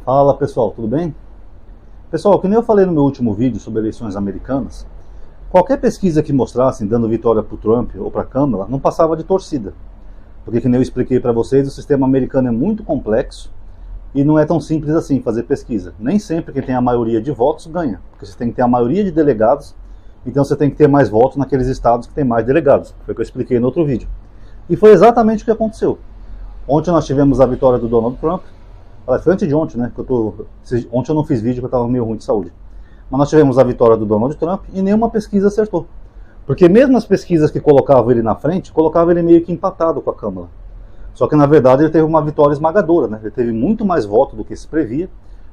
Fala pessoal, tudo bem? Pessoal, que nem eu falei no meu último vídeo sobre eleições americanas, qualquer pesquisa que mostrasse dando vitória para o Trump ou para a Câmara não passava de torcida. Porque, que nem eu expliquei para vocês, o sistema americano é muito complexo e não é tão simples assim fazer pesquisa. Nem sempre quem tem a maioria de votos ganha, porque você tem que ter a maioria de delegados, então você tem que ter mais votos naqueles estados que tem mais delegados. Foi o que eu expliquei no outro vídeo. E foi exatamente o que aconteceu. Ontem nós tivemos a vitória do Donald Trump. Foi antes de ontem, né? Ontem eu não fiz vídeo porque eu estava meio ruim de saúde. Mas nós tivemos a vitória do Donald Trump e nenhuma pesquisa acertou. Porque mesmo as pesquisas que colocavam ele na frente, colocavam ele meio que empatado com a Câmara. Só que na verdade ele teve uma vitória esmagadora, né? Ele teve muito mais votos do que se previa.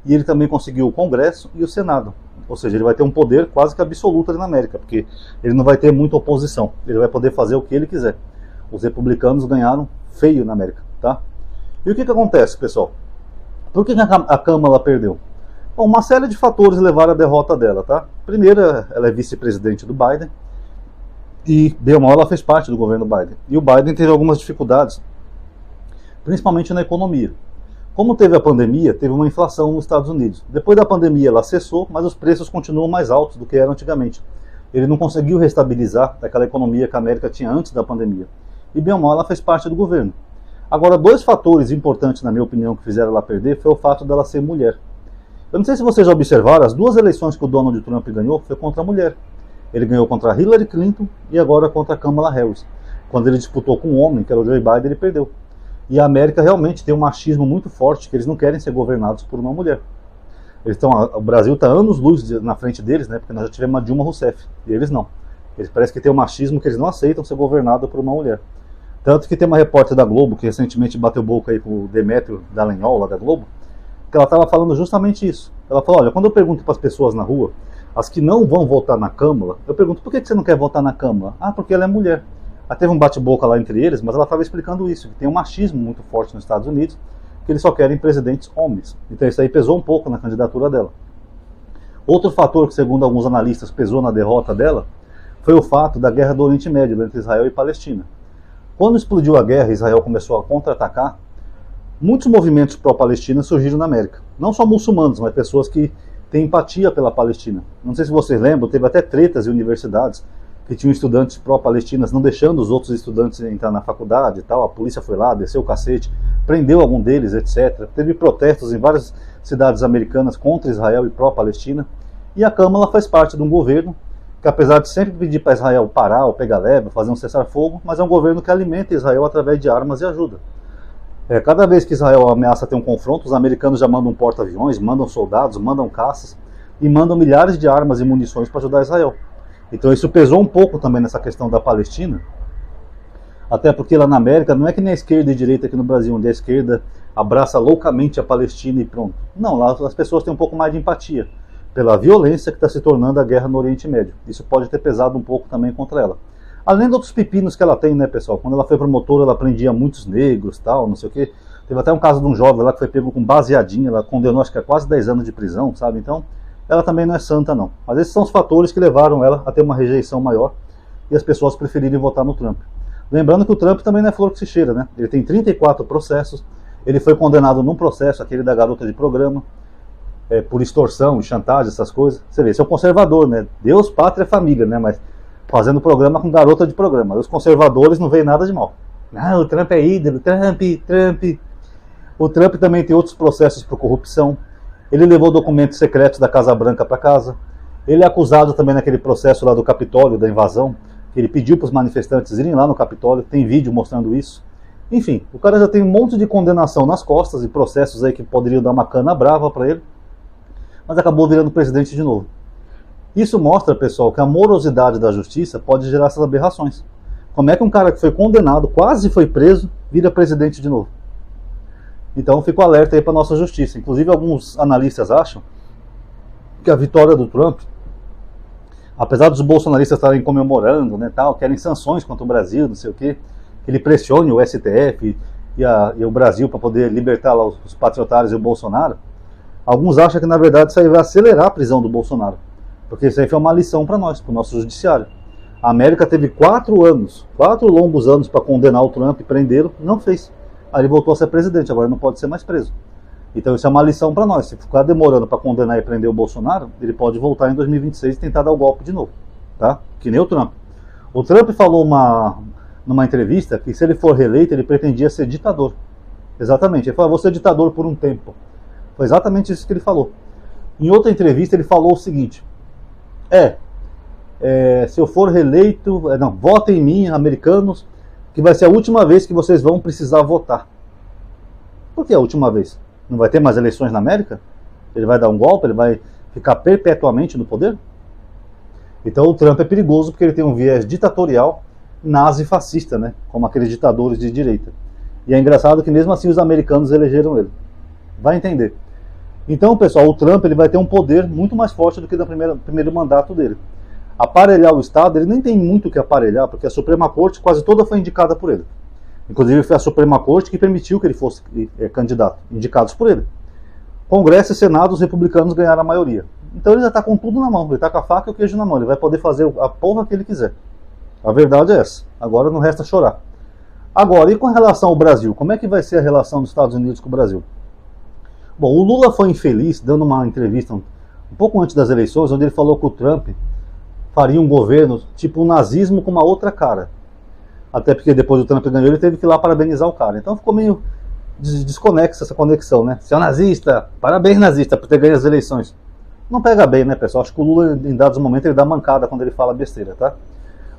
E ele também conseguiu o Congresso e o Senado. Ou seja, ele vai ter um poder quase que absoluto ali na América, porque ele não vai ter muita oposição. Ele vai poder fazer o que ele quiser. Os republicanos ganharam feio na América, tá? E o que acontece, pessoal? Por que a Câmara perdeu? Bom, uma série de fatores levaram à derrota dela, tá? Primeiro, ela é vice-presidente do Biden e, bem ou mal, ela fez parte do governo Biden. E o Biden teve algumas dificuldades, principalmente na economia. Como teve a pandemia, teve uma inflação nos Estados Unidos. Depois da pandemia ela cessou, mas os preços continuam mais altos do que eram antigamente. Ele não conseguiu restabilizar aquela economia que a América tinha antes da pandemia. E, bem ou mal, ela fez parte do governo. Agora, dois fatores importantes, na minha opinião, que fizeram ela perder foi o fato dela ser mulher. Eu não sei se vocês já observaram, as duas eleições que o Donald Trump ganhou foi contra a mulher. Ele ganhou contra a Hillary Clinton e agora contra a Kamala Harris. Quando ele disputou com um homem, que era o Joe Biden, ele perdeu. E a América realmente tem um machismo muito forte, que eles não querem ser governados por uma mulher. O Brasil está anos-luz na frente deles, né? Porque nós já tivemos uma Dilma Rousseff, e eles não. Eles parecem que tem um machismo que eles não aceitam ser governado por uma mulher. Tanto que tem uma repórter da Globo, que recentemente bateu boca aí com o Demetrio Dallagnol, lá da Globo, que ela estava falando justamente isso. Ela falou, olha, quando eu pergunto para as pessoas na rua, as que não vão votar na Câmara, eu pergunto, por que você não quer votar na Câmara? Ah, porque ela é mulher. Ela teve um bate-boca lá entre eles, mas ela estava explicando isso, que tem um machismo muito forte nos Estados Unidos, que eles só querem presidentes homens. Então isso aí pesou um pouco na candidatura dela. Outro fator que, segundo alguns analistas, pesou na derrota dela, foi o fato da guerra do Oriente Médio, entre Israel e Palestina. Quando explodiu a guerra e Israel começou a contra-atacar, muitos movimentos pró-Palestina surgiram na América. Não só muçulmanos, mas pessoas que têm empatia pela Palestina. Não sei se vocês lembram, teve até tretas em universidades que tinham estudantes pró-palestinas não deixando os outros estudantes entrar na faculdade e tal. A polícia foi lá, desceu o cacete, prendeu algum deles, etc. Teve protestos em várias cidades americanas contra Israel e pró-Palestina. E a Câmara faz parte de um governo que, apesar de sempre pedir para Israel parar ou pegar leve, fazer um cessar-fogo, mas é um governo que alimenta Israel através de armas e ajuda. Cada vez que Israel ameaça ter um confronto, os americanos já mandam porta-aviões, mandam soldados, mandam caças e mandam milhares de armas e munições para ajudar Israel. Então isso pesou um pouco também nessa questão da Palestina, até porque lá na América não é que nem a esquerda e a direita aqui no Brasil, onde a esquerda abraça loucamente a Palestina e pronto. Não, lá as pessoas têm um pouco mais de empatia pela violência que está se tornando a guerra no Oriente Médio. Isso pode ter pesado um pouco também contra ela. Além de outros pepinos que ela tem, né, pessoal? Quando ela foi promotora, ela prendia muitos negros, tal, não sei o quê. Teve até um caso de um jovem lá que foi pego com baseadinha, ela condenou acho que a quase 10 anos de prisão, sabe? Então, ela também não é santa, não. Mas esses são os fatores que levaram ela a ter uma rejeição maior e as pessoas preferirem votar no Trump. Lembrando que o Trump também não é flor que se cheira, né? Ele tem 34 processos, ele foi condenado num processo, aquele da garota de programa, por extorsão, chantagem, essas coisas. Você vê, esse é o conservador, né? Deus, pátria, família, né? Mas fazendo programa com garota de programa. Os conservadores não veem nada de mal. Não, o Trump é ídolo, Trump. O Trump também tem outros processos por corrupção. Ele levou documentos secretos da Casa Branca para casa. Ele é acusado também naquele processo lá do Capitólio, da invasão, que ele pediu para os manifestantes irem lá no Capitólio. Tem vídeo mostrando isso. Enfim, o cara já tem um monte de condenação nas costas e processos aí que poderiam dar uma cana brava para ele, mas acabou virando presidente de novo. Isso mostra, pessoal, que a morosidade da justiça pode gerar essas aberrações. Como é que um cara que foi condenado, quase foi preso, vira presidente de novo? Então fico alerta aí para a nossa justiça. Inclusive alguns analistas acham que a vitória do Trump, apesar dos bolsonaristas estarem comemorando, né, tal, querem sanções contra o Brasil, não sei o quê, que ele pressione o STF e o Brasil para poder libertar lá os patriotários e o Bolsonaro, alguns acham que na verdade isso aí vai acelerar a prisão do Bolsonaro. Porque isso aí foi uma lição para nós, para o nosso judiciário. A América teve 4 longos anos para condenar o Trump e prendê-lo, não fez. Aí ele voltou a ser presidente, agora não pode ser mais preso. Então isso é uma lição para nós. Se ficar demorando para condenar e prender o Bolsonaro, ele pode voltar em 2026 e tentar dar o golpe de novo, tá? Que nem o Trump. O Trump falou numa entrevista que se ele for reeleito, ele pretendia ser ditador. Exatamente. Ele falou, vou ser ditador por um tempo. Foi exatamente isso que ele falou. Em outra entrevista ele falou o seguinte, se eu for reeleito, votem em mim, americanos, que vai ser a última vez que vocês vão precisar votar. Por que a última vez? Não vai ter mais eleições na América? Ele vai dar um golpe? Ele vai ficar perpetuamente no poder? Então o Trump é perigoso porque ele tem um viés ditatorial, nazi-fascista, né? Como aqueles ditadores de direita. E é engraçado que mesmo assim os americanos elegeram ele. Vai entender. Então, pessoal, o Trump ele vai ter um poder muito mais forte do que no primeiro mandato dele. Aparelhar o Estado, ele nem tem muito o que aparelhar, porque a Suprema Corte quase toda foi indicada por ele. Inclusive foi a Suprema Corte que permitiu que ele fosse candidato, indicados por ele. Congresso e Senado, os republicanos ganharam a maioria. Então ele já está com tudo na mão, ele está com a faca e o queijo na mão, ele vai poder fazer a porra que ele quiser. A verdade é essa. Agora não resta chorar. Agora, e com relação ao Brasil? Como é que vai ser a relação dos Estados Unidos com o Brasil? Bom, o Lula foi infeliz, dando uma entrevista um pouco antes das eleições, onde ele falou que o Trump faria um governo tipo um nazismo com uma outra cara. Até porque depois o Trump ganhou, ele teve que ir lá parabenizar o cara. Então ficou meio desconexa essa conexão, né? Seu nazista, parabéns nazista por ter ganho as eleições. Não pega bem, né, pessoal? Acho que o Lula, em dados momentos, ele dá mancada quando ele fala besteira, tá?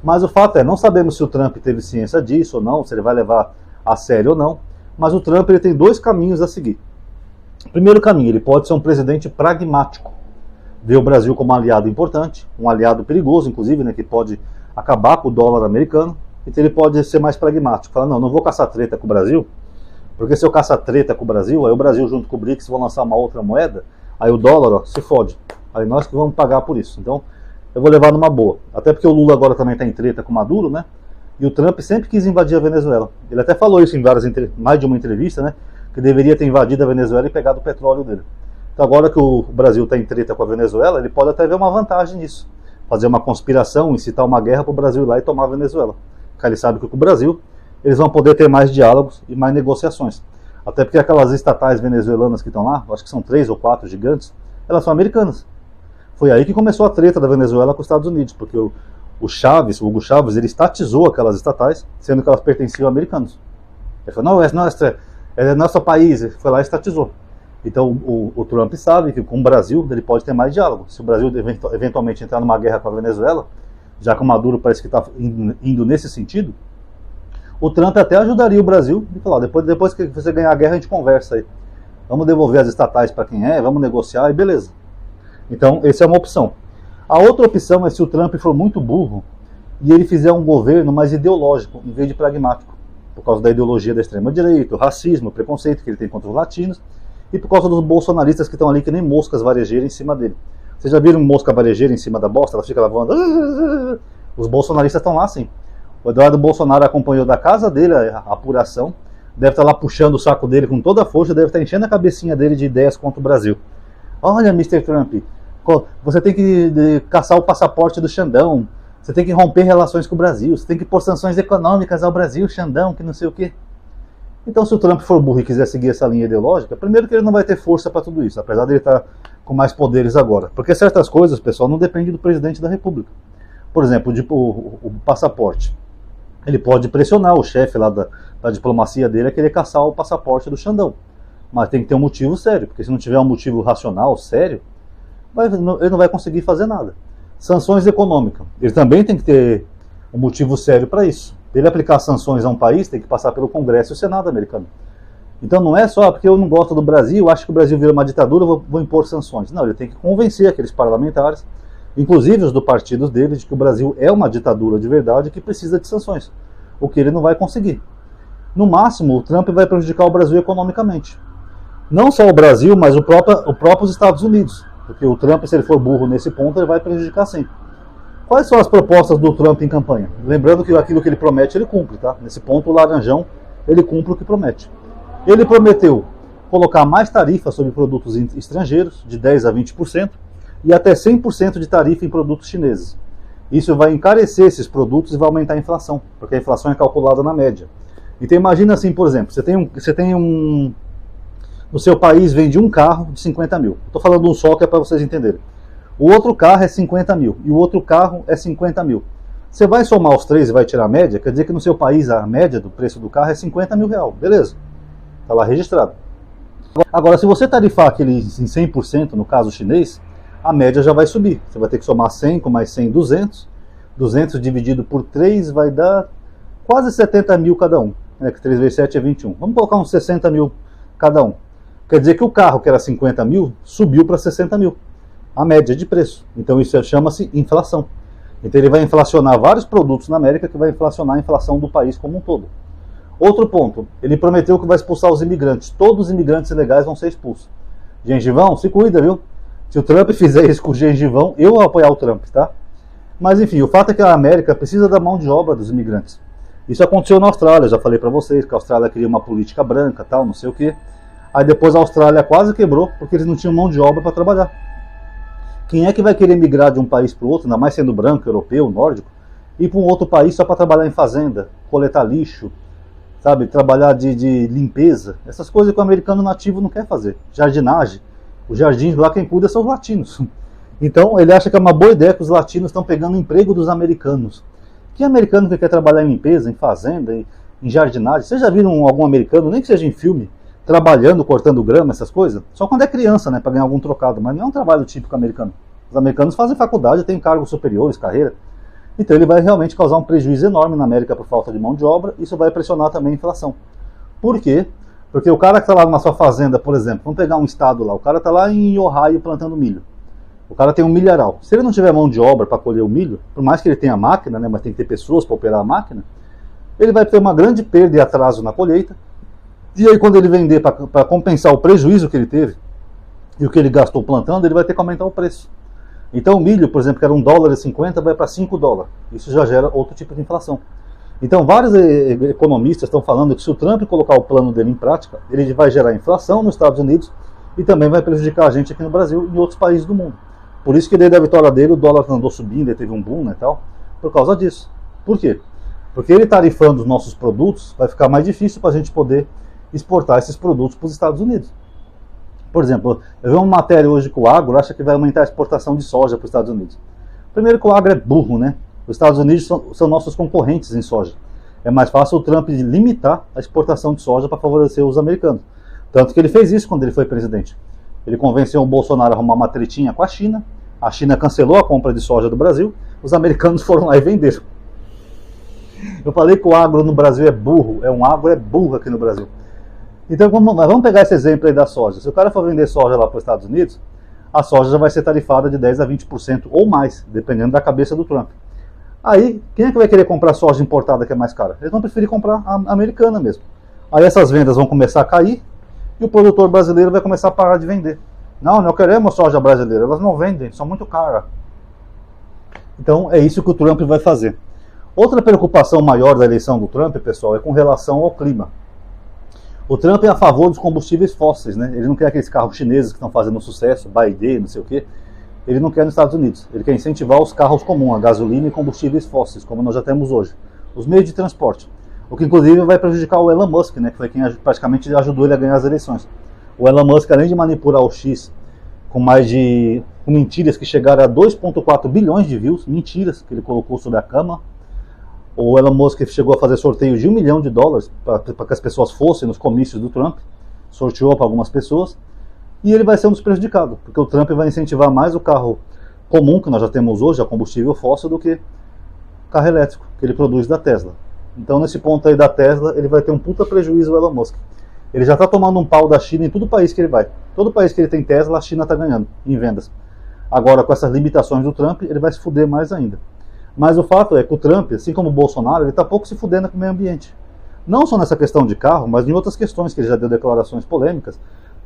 Mas o fato é, não sabemos se o Trump teve ciência disso ou não, se ele vai levar a sério ou não. Mas o Trump ele tem dois caminhos a seguir. O primeiro caminho, ele pode ser um presidente pragmático. Vê o Brasil como um aliado importante, um aliado perigoso, inclusive, né, que pode acabar com o dólar americano. Então ele pode ser mais pragmático. Falar, não vou caçar treta com o Brasil, porque se eu caçar treta com o Brasil, aí o Brasil junto com o BRICS vão lançar uma outra moeda, aí o dólar se fode. Aí nós que vamos pagar por isso. Então eu vou levar numa boa. Até porque o Lula agora também está em treta com o Maduro, né? E o Trump sempre quis invadir a Venezuela. Ele até falou isso em mais de uma entrevista, né? Que deveria ter invadido a Venezuela e pegado o petróleo dele. Então agora que o Brasil está em treta com a Venezuela, ele pode até ver uma vantagem nisso. Fazer uma conspiração, incitar uma guerra para o Brasil ir lá e tomar a Venezuela. Porque ele sabe que com o Brasil eles vão poder ter mais diálogos e mais negociações. Até porque aquelas estatais venezuelanas que estão lá, acho que são 3 ou 4 gigantes, elas são americanas. Foi aí que começou a treta da Venezuela com os Estados Unidos, porque o Hugo Chávez, ele estatizou aquelas estatais, sendo que elas pertenciam a americanos. Ele falou, não, é nosso país, ele foi lá e estatizou. Então o Trump sabe que com o Brasil ele pode ter mais diálogo. Se o Brasil eventualmente entrar numa guerra com a Venezuela, já que o Maduro parece que está indo nesse sentido, o Trump até ajudaria o Brasil e falar, depois que você ganhar a guerra a gente conversa aí. Vamos devolver as estatais para quem vamos negociar e beleza. Então, essa é uma opção. A outra opção é se o Trump for muito burro e ele fizer um governo mais ideológico, em vez de pragmático. Por causa da ideologia da extrema-direita, o racismo, o preconceito que ele tem contra os latinos, e por causa dos bolsonaristas que estão ali que nem moscas varejeiras em cima dele. Vocês já viram mosca varejeira em cima da bosta? Ela fica lá voando. Os bolsonaristas estão lá sim. O Eduardo Bolsonaro acompanhou da casa dele a apuração, deve estar lá puxando o saco dele com toda a força, deve estar enchendo a cabecinha dele de ideias contra o Brasil. Olha, Mr. Trump, você tem que caçar o passaporte do Xandão, você tem que romper relações com o Brasil, você tem que pôr sanções econômicas ao Brasil, Xandão, que não sei o quê. Então, se o Trump for burro e quiser seguir essa linha ideológica, primeiro que ele não vai ter força para tudo isso, apesar de ele estar com mais poderes agora. Porque certas coisas, pessoal, não dependem do presidente da República. Por exemplo, o passaporte. Ele pode pressionar o chefe lá da diplomacia dele a querer caçar o passaporte do Xandão. Mas tem que ter um motivo sério, porque se não tiver um motivo racional, sério, ele não vai conseguir fazer nada. Sanções econômicas. Ele também tem que ter um motivo sério para isso. Ele aplicar sanções a um país tem que passar pelo Congresso e o Senado americano. Então não é só porque eu não gosto do Brasil, acho que o Brasil vira uma ditadura, vou impor sanções. Não, ele tem que convencer aqueles parlamentares, inclusive os do partido dele, de que o Brasil é uma ditadura de verdade e que precisa de sanções. O que ele não vai conseguir. No máximo, o Trump vai prejudicar o Brasil economicamente. Não só o Brasil, mas os próprios Estados Unidos. Porque o Trump, se ele for burro nesse ponto, ele vai prejudicar sim. Quais são as propostas do Trump em campanha? Lembrando que aquilo que ele promete, ele cumpre, tá? Nesse ponto, o laranjão, ele cumpre o que promete. Ele prometeu colocar mais tarifas sobre produtos estrangeiros, de 10% a 20%, e até 100% de tarifa em produtos chineses. Isso vai encarecer esses produtos e vai aumentar a inflação, porque a inflação é calculada na média. Então imagina assim, por exemplo, você tem no seu país vende um carro de 50 mil. Estou falando um só que é para vocês entenderem. O outro carro é 50 mil e o outro carro é 50 mil. Você vai somar os três e vai tirar a média, quer dizer que no seu país a média do preço do carro é 50 mil reais. Beleza, está lá registrado. Agora, se você tarifar aquele em 100%, no caso chinês, a média já vai subir. Você vai ter que somar 100 com mais 100, 200. 200 dividido por 3 vai dar quase 70 mil cada um. Que 3 vezes 7 é 21. Vamos colocar uns 60 mil cada um. Quer dizer que o carro que era 50 mil subiu para 60 mil. A média de preço. Então isso chama-se inflação. Então ele vai inflacionar vários produtos na América, que vai inflacionar a inflação do país como um todo. Outro ponto, ele prometeu que vai expulsar os imigrantes. Todos os imigrantes ilegais vão ser expulsos. Gengivão, se cuida, viu? Se o Trump fizer isso com o gengivão, eu vou apoiar o Trump, tá? Mas enfim, o fato é que a América precisa da mão de obra dos imigrantes. Isso aconteceu na Austrália, já falei para vocês que a Austrália queria uma política branca, tal, não sei o quê. Aí depois a Austrália quase quebrou porque eles não tinham mão de obra para trabalhar. Quem é que vai querer migrar de um país para o outro, ainda mais sendo branco, europeu, nórdico, ir para um outro país só para trabalhar em fazenda, coletar lixo, sabe, trabalhar de limpeza, essas coisas que o americano nativo não quer fazer. Jardinagem, os jardins lá quem cuida são os latinos. Então ele acha que é uma boa ideia que os latinos estão pegando o emprego dos americanos. Que americano que quer trabalhar em limpeza, em fazenda, em jardinagem? Vocês já viram algum americano, nem que seja em filme, trabalhando, cortando grama, essas coisas? Só quando é criança, né, para ganhar algum trocado, mas não é um trabalho típico americano. Os americanos fazem faculdade, têm cargos superiores, carreira. Então ele vai realmente causar um prejuízo enorme na América por falta de mão de obra. Isso vai pressionar também a inflação. Por quê? Porque o cara que está lá na sua fazenda, por exemplo, vamos pegar um estado lá, o cara está lá em Ohio plantando milho. O cara tem um milharal. Se ele não tiver mão de obra para colher o milho, por mais que ele tenha máquina, né, mas tem que ter pessoas para operar a máquina, ele vai ter uma grande perda e atraso na colheita. E aí quando ele vender para compensar o prejuízo que ele teve e o que ele gastou plantando, ele vai ter que aumentar o preço. Então o milho, por exemplo, que era $1,50, vai para $5. Isso já gera outro tipo de inflação. Então vários economistas estão falando que se o Trump colocar o plano dele em prática, ele vai gerar inflação nos Estados Unidos e também vai prejudicar a gente aqui no Brasil e em outros países do mundo. Por isso que desde a vitória dele o dólar andou subindo, ele teve um boom, né, tal, por causa disso. Por quê? Porque ele tarifando os nossos produtos, vai ficar mais difícil para a gente poder exportar esses produtos para os Estados Unidos. Por exemplo, eu vi uma matéria hoje que o agro acha que vai aumentar a exportação de soja para os Estados Unidos. Primeiro que o agro é burro, né? Os Estados Unidos são nossos concorrentes em soja. É mais fácil o Trump limitar a exportação de soja para favorecer os americanos. Tanto que ele fez isso quando ele foi presidente. Ele convenceu o Bolsonaro a arrumar uma tretinha com a China cancelou a compra de soja do Brasil, os americanos foram lá e venderam. Eu falei que o agro no Brasil é burro, agro é burro aqui no Brasil. Então vamos pegar esse exemplo aí da soja. Se o cara for vender soja lá para os Estados Unidos, a soja já vai ser tarifada de 10% a 20% ou mais, dependendo da cabeça do Trump. Aí, quem é que vai querer comprar soja importada que é mais cara? Eles vão preferir comprar a americana mesmo. Aí essas vendas vão começar a cair e o produtor brasileiro vai começar a parar de vender. Não queremos soja brasileira, elas não vendem, são muito caras. Então é isso que o Trump vai fazer. Outra preocupação maior da eleição do Trump, pessoal, é com relação ao clima. O Trump é a favor dos combustíveis fósseis, né? Ele não quer aqueles carros chineses que estão fazendo sucesso, BYD, não sei o quê. Ele não quer nos Estados Unidos. Ele quer incentivar os carros comuns, a gasolina e combustíveis fósseis, como nós já temos hoje. Os meios de transporte. O que inclusive vai prejudicar o Elon Musk, né? Que foi quem praticamente ajudou ele a ganhar as eleições. O Elon Musk, além de manipular o X com mentiras que chegaram a 2,4 bilhões de views, mentiras que ele colocou sobre a cama. O Elon Musk chegou a fazer sorteio de $1 milhão para que as pessoas fossem nos comícios do Trump, sorteou para algumas pessoas, e ele vai ser um dos prejudicados, porque o Trump vai incentivar mais o carro comum que nós já temos hoje, a combustível fóssil, do que o carro elétrico que ele produz da Tesla. Então nesse ponto aí da Tesla, ele vai ter um puta prejuízo, o Elon Musk. Ele já está tomando um pau da China em todo país que ele vai. Todo país que ele tem Tesla, a China está ganhando em vendas. Agora, com essas limitações do Trump, ele vai se fuder mais ainda. Mas o fato é que o Trump, assim como o Bolsonaro, ele está pouco se fudendo com o meio ambiente. Não só nessa questão de carro, mas em outras questões que ele já deu declarações polêmicas.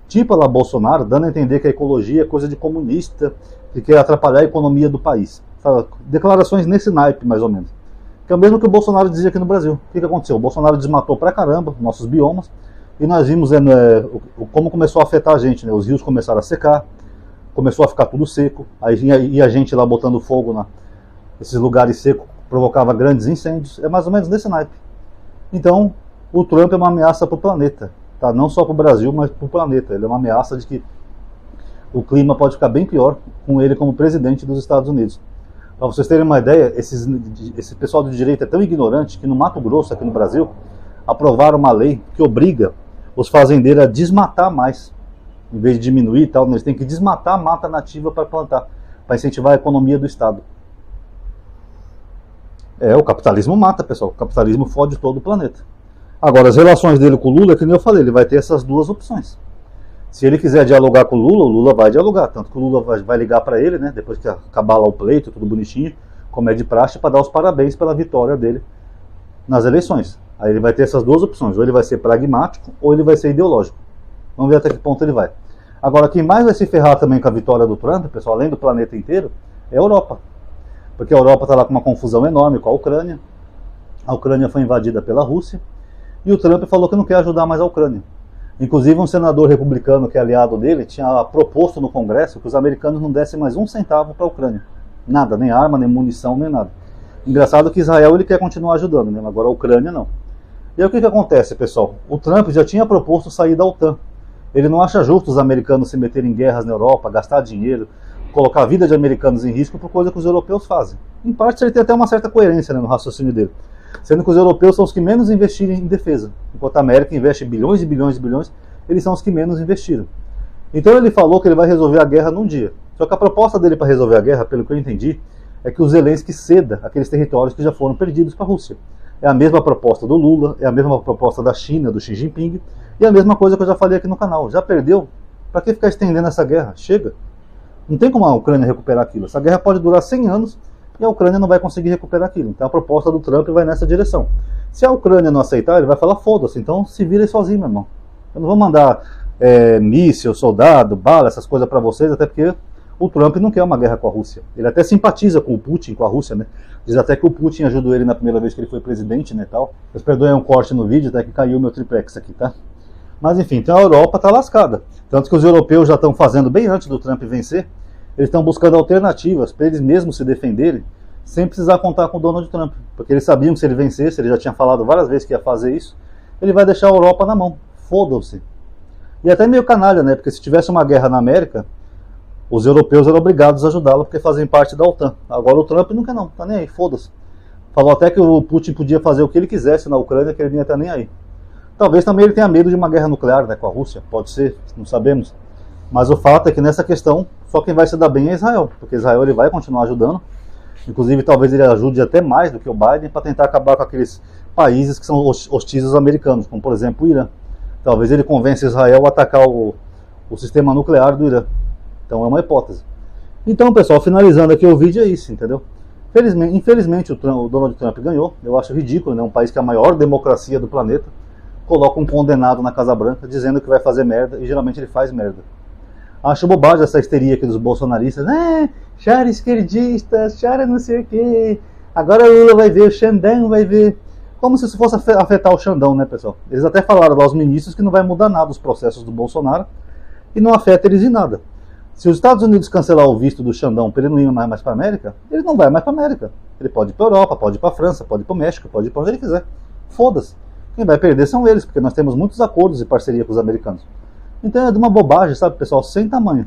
Tipo lá Bolsonaro, dando a entender que a ecologia é coisa de comunista, que quer atrapalhar a economia do país. Sabe? Declarações nesse naipe, mais ou menos. Que é o mesmo que o Bolsonaro dizia aqui no Brasil. O que aconteceu? O Bolsonaro desmatou pra caramba nossos biomas, e nós vimos como começou a afetar a gente, né? Os rios começaram a secar, começou a ficar tudo seco, aí ia a gente lá botando fogo nesses lugares secos, provocava grandes incêndios. É mais ou menos nesse naipe. Então, o Trump é uma ameaça para o planeta. tá? Não só para o Brasil, mas para o planeta. Ele é uma ameaça de que o clima pode ficar bem pior com ele como presidente dos Estados Unidos. Para vocês terem uma ideia, esse pessoal de direita é tão ignorante que no Mato Grosso, aqui no Brasil, aprovaram uma lei que obriga os fazendeiros a desmatar mais. Em vez de diminuir e tal, eles têm que desmatar a mata nativa para plantar, para incentivar a economia do Estado. O capitalismo mata, pessoal. O capitalismo fode todo o planeta. Agora, as relações dele com o Lula, que nem eu falei, ele vai ter essas duas opções. Se ele quiser dialogar com o Lula vai dialogar. Tanto que o Lula vai ligar para ele, né, depois que acabar lá o pleito, tudo bonitinho, como é de praxe, para dar os parabéns pela vitória dele nas eleições. Aí ele vai ter essas duas opções. Ou ele vai ser pragmático, ou ele vai ser ideológico. Vamos ver até que ponto ele vai. Agora, quem mais vai se ferrar também com a vitória do Trump, pessoal, além do planeta inteiro, é a Europa. Porque a Europa está lá com uma confusão enorme com a Ucrânia. A Ucrânia foi invadida pela Rússia. E o Trump falou que não quer ajudar mais a Ucrânia. Inclusive, um senador republicano que é aliado dele tinha proposto no Congresso que os americanos não dessem mais um centavo para a Ucrânia. Nada, nem arma, nem munição, nem nada. Engraçado que Israel ele quer continuar ajudando, né? Agora a Ucrânia não. E aí o que acontece, pessoal? O Trump já tinha proposto sair da OTAN. Ele não acha justo os americanos se meterem em guerras na Europa, gastar dinheiro, colocar a vida de americanos em risco por coisa que os europeus fazem. Em parte ele tem até uma certa coerência, né, no raciocínio dele. Sendo que os europeus são os que menos investiram em defesa. Enquanto a América investe bilhões e bilhões e bilhões, eles são os que menos investiram. Então ele falou que ele vai resolver a guerra num dia. Só que a proposta dele para resolver a guerra, pelo que eu entendi, é que o Zelensky ceda aqueles territórios que já foram perdidos para a Rússia. É a mesma proposta do Lula, é a mesma proposta da China, do Xi Jinping, e a mesma coisa que eu já falei aqui no canal. Já perdeu? Para que ficar estendendo essa guerra? Chega. Não tem como a Ucrânia recuperar aquilo. Essa guerra pode durar 100 anos e a Ucrânia não vai conseguir recuperar aquilo. Então a proposta do Trump vai nessa direção. Se a Ucrânia não aceitar, ele vai falar, foda-se, então se vira sozinho, meu irmão. Eu não vou mandar míssil, soldado, bala, essas coisas para vocês, até porque o Trump não quer uma guerra com a Rússia. Ele até simpatiza com o Putin, com a Rússia, né? Diz até que o Putin ajudou ele na primeira vez que ele foi presidente, né, tal. Vocês perdoem um corte no vídeo, até que caiu meu triplex aqui, tá? Mas enfim, então a Europa tá lascada. Tanto que os europeus já estão fazendo, bem antes do Trump vencer, eles estão buscando alternativas para eles mesmos se defenderem, sem precisar contar com o Donald Trump. Porque eles sabiam que se ele vencesse, ele já tinha falado várias vezes que ia fazer isso, ele vai deixar a Europa na mão. Foda-se. E até meio canalha, né? Porque se tivesse uma guerra na América, os europeus eram obrigados a ajudá-lo porque fazem parte da OTAN. Agora o Trump não quer não, tá nem aí, foda-se. Falou até que o Putin podia fazer o que ele quisesse na Ucrânia, que ele não ia estar nem aí. Talvez também ele tenha medo de uma guerra nuclear, né, com a Rússia, pode ser, não sabemos. Mas o fato é que nessa questão, só quem vai se dar bem é Israel, porque Israel ele vai continuar ajudando. Inclusive talvez ele ajude até mais do que o Biden para tentar acabar com aqueles países que são hostis aos americanos, como por exemplo o Irã. Talvez ele convença Israel a atacar o sistema nuclear do Irã. Então é uma hipótese. Então, pessoal, finalizando aqui o vídeo é isso, entendeu? Infelizmente o Donald Trump ganhou. Eu acho ridículo, né? Um país que é a maior democracia do planeta coloca um condenado na Casa Branca dizendo que vai fazer merda, e geralmente ele faz merda. Acho bobagem essa histeria aqui dos bolsonaristas. Chara esquerdista, Chara não sei o quê. Agora o Lula vai ver, o Xandão vai ver. Como se isso fosse afetar o Xandão, né, pessoal? Eles até falaram lá aos ministros que não vai mudar nada os processos do Bolsonaro e não afeta eles em nada. Se os Estados Unidos cancelar o visto do Xandão para ele não ir mais para a América, ele não vai mais para a América. Ele pode ir para a Europa, pode ir para a França, pode ir para o México, pode ir para onde ele quiser. Foda-se. Quem vai perder são eles, porque nós temos muitos acordos e parceria com os americanos. Então é de uma bobagem, sabe, pessoal, sem tamanho.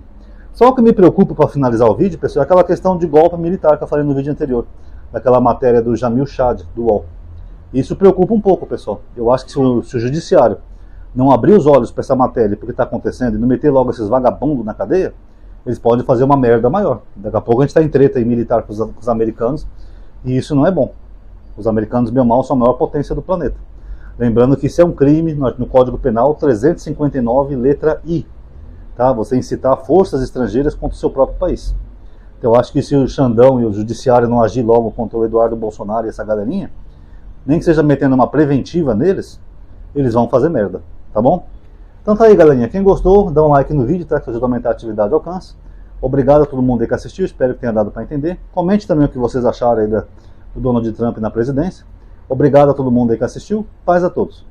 Só o que me preocupa para finalizar o vídeo, pessoal, é aquela questão de golpe militar que eu falei no vídeo anterior, daquela matéria do Jamil Chad, do UOL. Isso preocupa um pouco, pessoal. Eu acho que se o judiciário não abrir os olhos para essa matéria, porque está acontecendo, e não meter logo esses vagabundos na cadeia, eles podem fazer uma merda maior. Daqui a pouco a gente está em treta militar com os americanos, e isso não é bom. Os americanos, bem ou mal, são a maior potência do planeta. Lembrando que isso é um crime no Código Penal 359, letra I. Tá? Você incitar forças estrangeiras contra o seu próprio país. Então eu acho que se o Xandão e o judiciário não agir logo contra o Eduardo Bolsonaro e essa galerinha, nem que seja metendo uma preventiva neles, eles vão fazer merda. Tá bom? Então tá aí, galerinha. Quem gostou, dá um like no vídeo, tá? Que ajuda a aumentar a atividade e alcance. Obrigado a todo mundo aí que assistiu. Espero que tenha dado para entender. Comente também o que vocês acharam aí do Donald Trump na presidência. Obrigado a todo mundo aí que assistiu. Paz a todos.